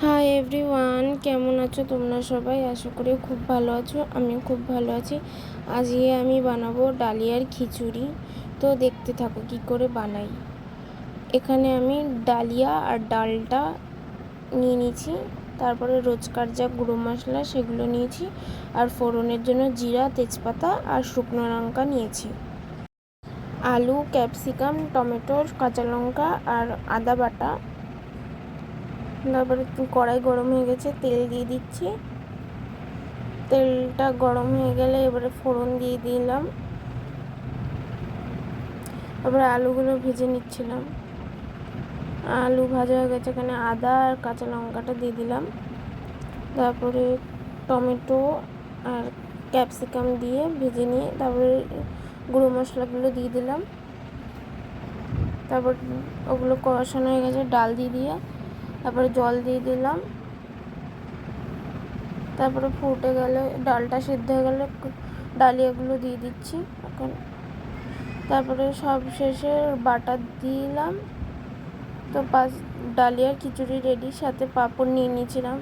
Hi everyone, কেমন আছো তোমরা সবাই? আশা করি খুব ভালো আছো। আমিও খুব ভালো আছি। আজকে আমি বানাবো ডালিয়ার খিচুড়ি। তো দেখতে থাকো কি করে বানাই। এখানে আমি ডালিয়া আর ডালটা নিয়ে নিয়েছি, তারপরে রোজকার যা গুঁড়ো মশলা সেগুলো নিয়েছি, আর ফোড়নের জন্য জিরা, তেজপাতা আর শুকনো লঙ্কা নিয়েছি। আলু, ক্যাপসিকাম, টমেটো, কাঁচা লঙ্কা আর আদা বাটা। তারপরে কড়াই গরম হয়ে গেছে, তেল দিয়ে দিচ্ছি। তেলটা গরম হয়ে গেলে এবারে ফোড়ন দিয়ে দিলাম। তারপরে আলুগুলো ভেজে নিচ্ছিলাম। আলু ভাজা হয়ে গেছে, এখানে আদা আর কাঁচা লঙ্কাটা দিয়ে দিলাম। তারপরে টমেটো আর ক্যাপসিকাম দিয়ে ভেজে নিয়ে তারপরে গুঁড়ো মশলাগুলো দিয়ে দিলাম। তারপর ওগুলো কষানো হয়ে গেছে, ডাল দিয়ে তারপরে জল দিয়ে দিলাম। তারপরে ফুটে গেলে, ডালটা সিদ্ধ হয়ে গেলে ডালিয়াগুলো দিয়ে দিচ্ছি এখন। তারপরে সব শেষে বাটার দিলাম। তো ডালিয়ার খিচুড়ি রেডি, সাথে পাঁপড় নিয়ে নিয়েছিলাম।